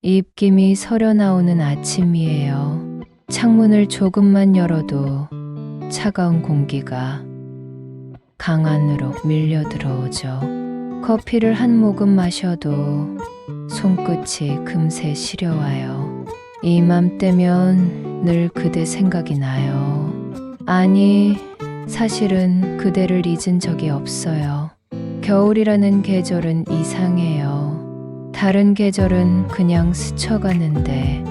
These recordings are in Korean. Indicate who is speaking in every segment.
Speaker 1: 입김이 서려 나오는 아침이에요. 창문을 조금만 열어도 차가운 공기가 강 안으로 밀려 들어오죠. 커피를 한 모금 마셔도 손끝이 금세 시려와요. 이맘때면 늘 그대 생각이 나요. 아니, 사실은 그대를 잊은 적이 없어요. 겨울이라는 계절은 이상해요. 다른 계절은 그냥 스쳐가는데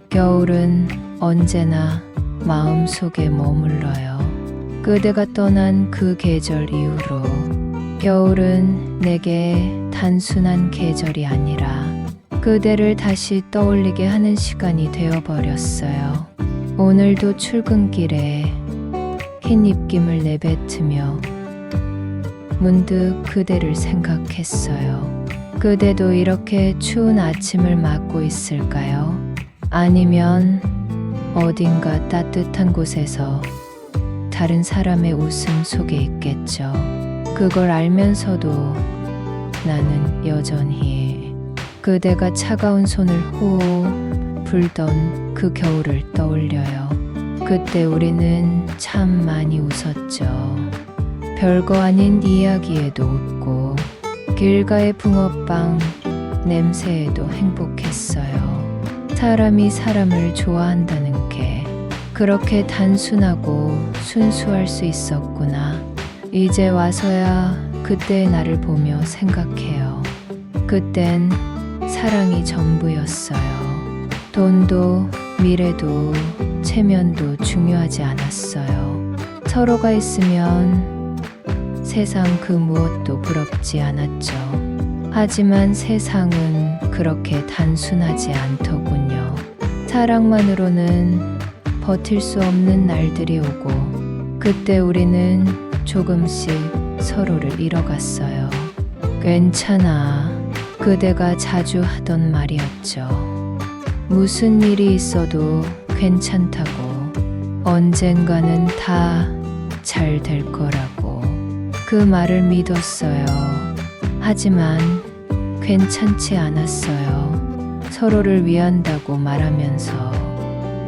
Speaker 1: 겨울은 언제나 마음속에 머물러요. 그대가 떠난 그 계절 이후로 겨울은 내게 단순한 계절이 아니라 그대를 다시 떠올리게 하는 시간이 되어버렸어요. 오늘도 출근길에 흰 입김을 내뱉으며 문득 그대를 생각했어요. 그대도 이렇게 추운 아침을 맞고 있을까요? 아니면 어딘가 따뜻한 곳에서 다른 사람의 웃음 속에 있겠죠. 그걸 알면서도 나는 여전히 그대가 차가운 손을 호호 불던 그 겨울을 떠올려요. 그때 우리는 참 많이 웃었죠. 별거 아닌 이야기에도 웃고 길가의 붕어빵 냄새에도 행복했어요. 사람이 사람을 좋아한다는 게 그렇게 단순하고 순수할 수 있었구나. 이제 와서야 그때의 나를 보며 생각해요. 그땐 사랑이 전부였어요. 돈도 미래도 체면도 중요하지 않았어요. 서로가 있으면 세상 그 무엇도 부럽지 않았죠. 하지만 세상은 그렇게 단순하지 않더군요. 사랑만으로는 버틸 수 없는 날들이 오고 그때 우리는 조금씩 서로를 잃어갔어요. 괜찮아. 그대가 자주 하던 말이었죠. 무슨 일이 있어도 괜찮다고. 언젠가는 다 잘 될 거라고. 그 말을 믿었어요. 하지만 괜찮지 않았어요. 서로를 위한다고 말하면서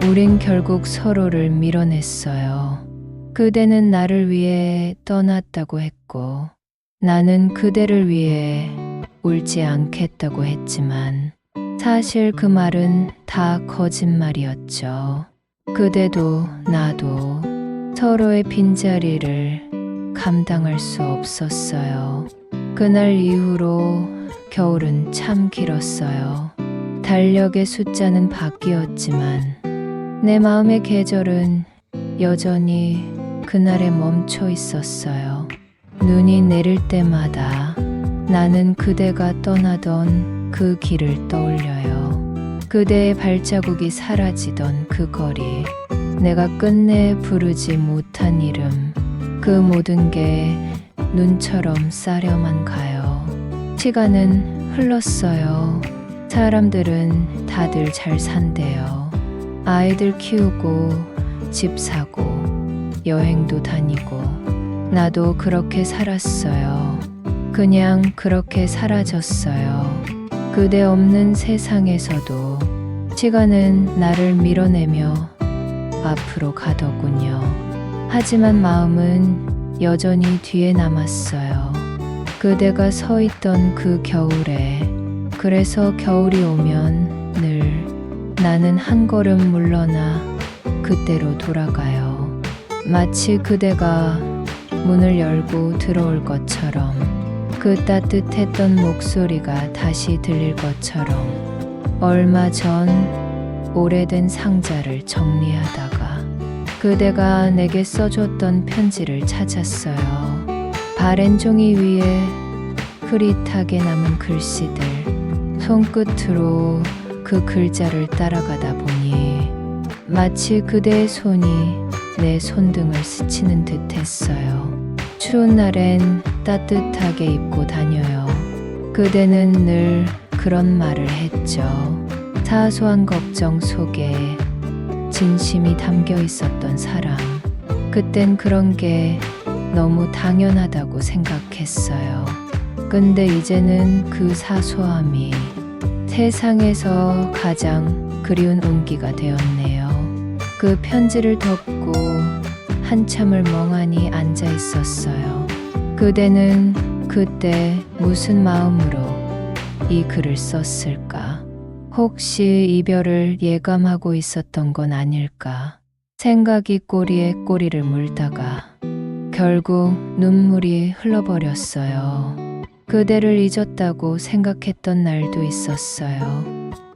Speaker 1: 우린 결국 서로를 밀어냈어요. 그대는 나를 위해 떠났다고 했고 나는 그대를 위해 울지 않겠다고 했지만 사실 그 말은 다 거짓말이었죠. 그대도 나도 서로의 빈자리를 감당할 수 없었어요. 그날 이후로 겨울은 참 길었어요. 달력의 숫자는 바뀌었지만 내 마음의 계절은 여전히 그날에 멈춰 있었어요. 눈이 내릴 때마다 나는 그대가 떠나던 그 길을 떠올려요. 그대의 발자국이 사라지던 그 거리, 내가 끝내 부르지 못한 이름, 그 모든 게 눈처럼 쌓여만 가요. 시간은 흘렀어요. 사람들은 다들 잘 산대요. 아이들 키우고 집 사고 여행도 다니고 나도 그렇게 살았어요. 그냥 그렇게 사라졌어요. 그대 없는 세상에서도 시간은 나를 밀어내며 앞으로 가더군요. 하지만 마음은 여전히 뒤에 남았어요. 그대가 서 있던 그 겨울에. 그래서 겨울이 오면 늘 나는 한 걸음 물러나 그때로 돌아가요. 마치 그대가 문을 열고 들어올 것처럼, 그 따뜻했던 목소리가 다시 들릴 것처럼. 얼마 전 오래된 상자를 정리하다가 그대가 내게 써줬던 편지를 찾았어요. 바랜 종이 위에 흐릿하게 남은 글씨들. 손끝으로 그 글자를 따라가다 보니 마치 그대의 손이 내 손등을 스치는 듯 했어요. 추운 날엔 따뜻하게 입고 다녀요. 그대는 늘 그런 말을 했죠. 사소한 걱정 속에 진심이 담겨 있었던 사람. 그땐 그런 게 너무 당연하다고 생각했어요. 근데 이제는 그 사소함이 세상에서 가장 그리운 온기가 되었네요. 그 편지를 덮고 한참을 멍하니 앉아 있었어요. 그대는 그때 무슨 마음으로 이 글을 썼을까? 혹시 이별을 예감하고 있었던 건 아닐까? 생각이 꼬리에 꼬리를 물다가 결국 눈물이 흘러버렸어요. 그대를 잊었다고 생각했던 날도 있었어요.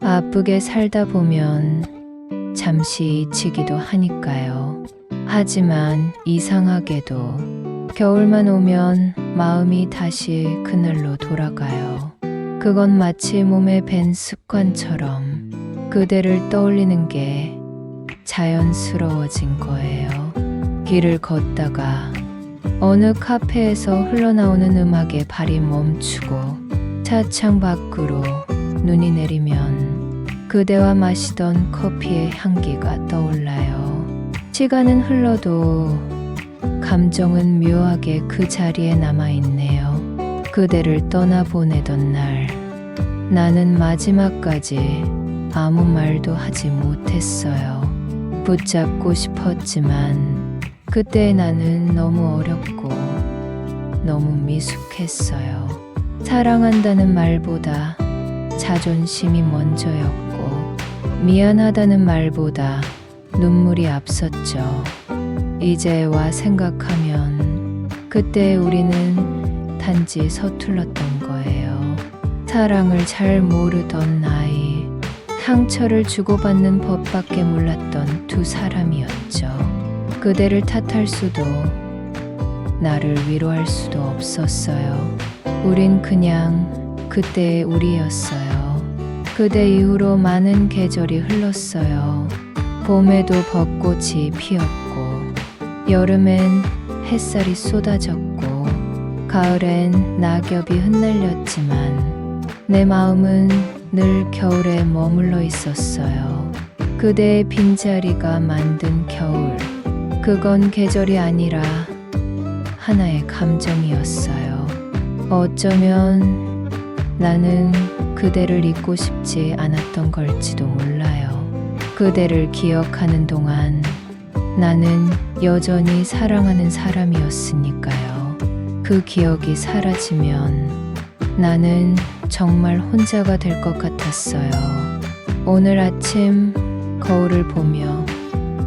Speaker 1: 아프게 살다 보면 잠시 잊히기도 하니까요. 하지만 이상하게도 겨울만 오면 마음이 다시 그날로 돌아가요. 그건 마치 몸에 밴 습관처럼 그대를 떠올리는 게 자연스러워진 거예요. 길을 걷다가 어느 카페에서 흘러나오는 음악에 발이 멈추고 차창 밖으로 눈이 내리면 그대와 마시던 커피의 향기가 떠올라요. 시간은 흘러도 감정은 묘하게 그 자리에 남아있네요. 그대를 떠나보내던 날, 나는 마지막까지 아무 말도 하지 못했어요. 붙잡고 싶었지만 그때 나는 너무 어렵고 너무 미숙했어요. 사랑한다는 말보다 자존심이 먼저였고 미안하다는 말보다 눈물이 앞섰죠. 이제와 생각하면 그때 우리는 단지 서툴렀던 거예요. 사랑을 잘 모르던 나이, 상처를 주고받는 법밖에 몰랐던 두 사람이었죠. 그대를 탓할 수도 나를 위로할 수도 없었어요. 우린 그냥 그때의 우리였어요. 그대 이후로 많은 계절이 흘렀어요. 봄에도 벚꽃이 피었고 여름엔 햇살이 쏟아졌고 가을엔 낙엽이 흩날렸지만 내 마음은 늘 겨울에 머물러 있었어요. 그대의 빈자리가 만든 겨울, 그건 계절이 아니라 하나의 감정이었어요. 어쩌면 나는 그대를 잊고 싶지 않았던 걸지도 몰라요. 그대를 기억하는 동안 나는 여전히 사랑하는 사람이었으니까요. 그 기억이 사라지면 나는 정말 혼자가 될 것 같았어요. 오늘 아침 거울을 보며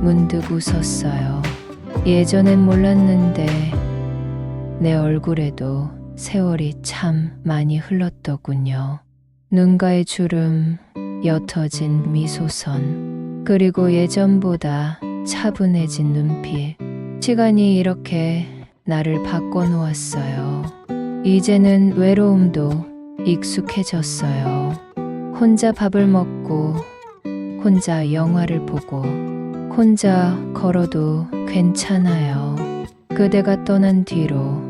Speaker 1: 문득 웃었어요. 예전엔 몰랐는데 내 얼굴에도 세월이 참 많이 흘렀더군요. 눈가의 주름, 옅어진 미소선, 그리고 예전보다 차분해진 눈빛. 시간이 이렇게 나를 바꿔놓았어요. 이제는 외로움도 익숙해졌어요. 혼자 밥을 먹고, 혼자 영화를 보고, 혼자 걸어도 괜찮아요. 그대가 떠난 뒤로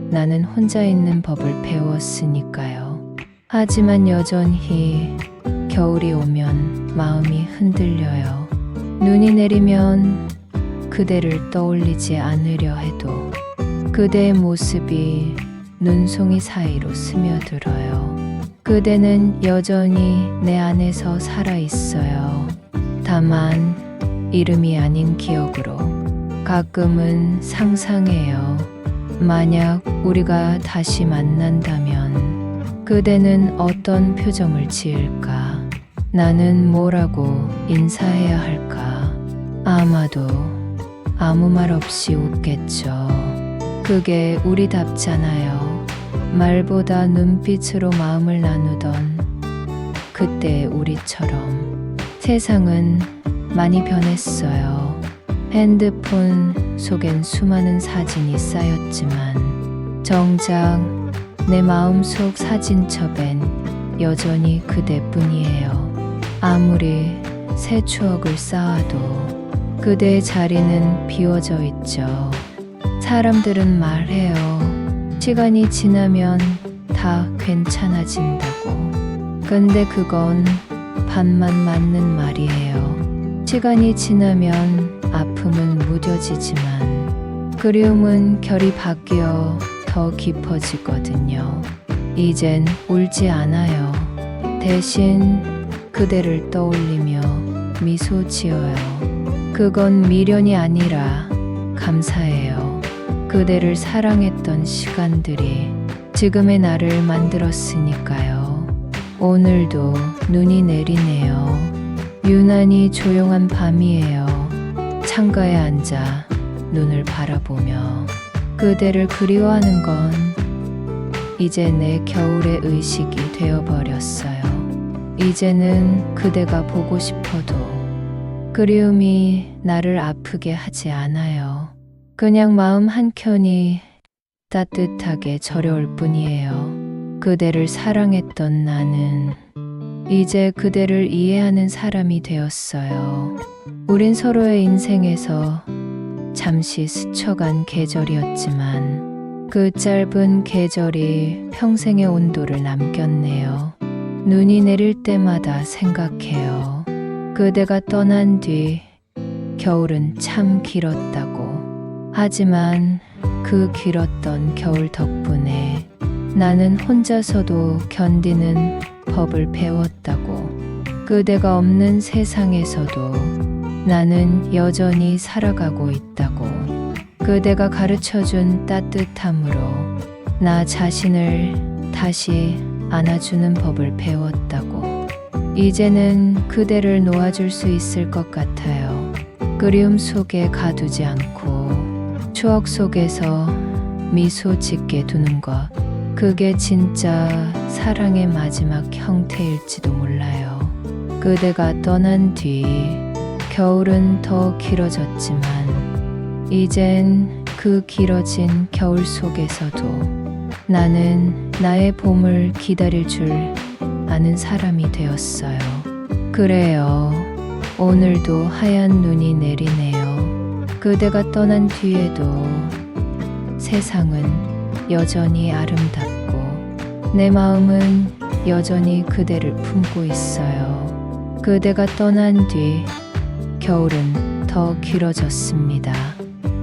Speaker 1: 나는 혼자 있는 법을 배웠으니까요. 하지만 여전히 겨울이 오면 마음이 흔들려요. 눈이 내리면 그대를 떠올리지 않으려 해도 그대의 모습이 눈송이 사이로 스며들어요. 그대는 여전히 내 안에서 살아있어요. 다만 이름이 아닌 기억으로 가끔은 상상해요. 만약 우리가 다시 만난다면 그대는 어떤 표정을 지을까? 나는 뭐라고 인사해야 할까? 아마도 아무 말 없이 웃겠죠. 그게 우리답잖아요. 말보다 눈빛으로 마음을 나누던 그때의 우리처럼. 세상은 많이 변했어요. 핸드폰 속엔 수많은 사진이 쌓였지만 정작 내 마음속 사진첩엔 여전히 그대뿐이에요. 아무리 새 추억을 쌓아도 그대의 자리는 비워져 있죠. 사람들은 말해요. 시간이 지나면 다 괜찮아진다고. 근데 그건 반만 맞는 말이에요. 시간이 지나면 아픔은 무뎌지지만 그리움은 결이 바뀌어 더 깊어지거든요. 이젠 울지 않아요. 대신 그대를 떠올리며 미소 지어요. 그건 미련이 아니라 감사해요. 그대를 사랑했던 시간들이 지금의 나를 만들었으니까요. 오늘도 눈이 내리네요. 유난히 조용한 밤이에요. 창가에 앉아 눈을 바라보며 그대를 그리워하는 건 이제 내 겨울의 의식이 되어버렸어요. 이제는 그대가 보고 싶어도 그리움이 나를 아프게 하지 않아요. 그냥 마음 한켠이 따뜻하게 저려올 뿐이에요. 그대를 사랑했던 나는 이제 그대를 이해하는 사람이 되었어요. 우린 서로의 인생에서 잠시 스쳐간 계절이었지만 그 짧은 계절이 평생의 온도를 남겼네요. 눈이 내릴 때마다 생각해요. 그대가 떠난 뒤 겨울은 참 길었다고. 하지만 그 길었던 겨울 덕분에 나는 혼자서도 견디는 법을 배웠다고. 그대가 없는 세상에서도 나는 여전히 살아가고 있다고. 그대가 가르쳐준 따뜻함으로 나 자신을 다시 안아주는 법을 배웠다고. 이제는 그대를 놓아줄 수 있을 것 같아요. 그리움 속에 가두지 않고 추억 속에서 미소 짓게 두는 것. 그게 진짜 사랑의 마지막 형태일지도 몰라요. 그대가 떠난 뒤 겨울은 더 길어졌지만 이젠 그 길어진 겨울 속에서도 나는 나의 봄을 기다릴 줄 아는 사람이 되었어요. 그래요. 오늘도 하얀 눈이 내리네요. 그대가 떠난 뒤에도 세상은 여전히 아름답고 내 마음은 여전히 그대를 품고 있어요. 그대가 떠난 뒤 겨울은 더 길어졌습니다.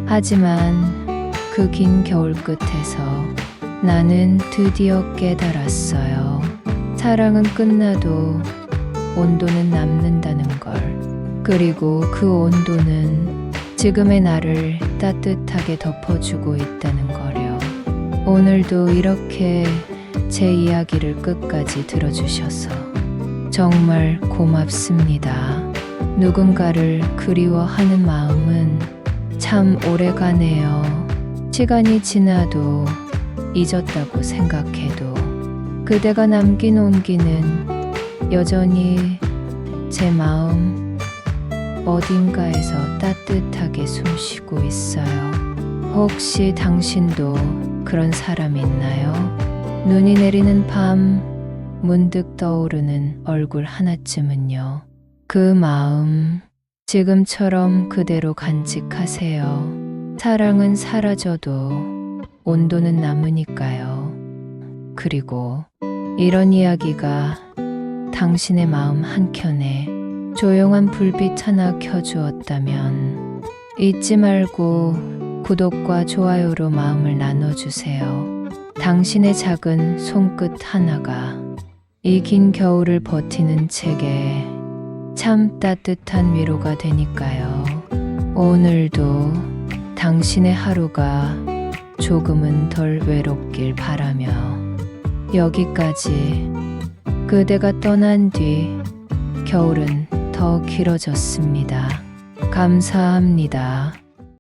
Speaker 1: 하지만 그 긴 겨울 끝에서 나는 드디어 깨달았어요. 사랑은 끝나도 온도는 남는다는 걸. 그리고 그 온도는 지금의 나를 따뜻하게 덮어주고 있다는 거요. 오늘도 이렇게 제 이야기를 끝까지 들어주셔서 정말 고맙습니다. 누군가를 그리워하는 마음은 참 오래가네요. 시간이 지나도 잊었다고 생각해도 그대가 남긴 온기는 여전히 제 마음 어딘가에서 따뜻하게 숨쉬고 있어요. 혹시 당신도 그런 사람 있나요? 눈이 내리는 밤 문득 떠오르는 얼굴 하나쯤은요. 그 마음 지금처럼 그대로 간직하세요. 사랑은 사라져도 온도는 남으니까요. 그리고 이런 이야기가 당신의 마음 한켠에 조용한 불빛 하나 켜주었다면 잊지 말고 구독과 좋아요로 마음을 나눠주세요. 당신의 작은 손끝 하나가 이 긴 겨울을 버티는 제게 참 따뜻한 위로가 되니까요. 오늘도 당신의 하루가 조금은 덜 외롭길 바라며 여기까지. 그대가 떠난 뒤 겨울은 더 길어졌습니다. 감사합니다.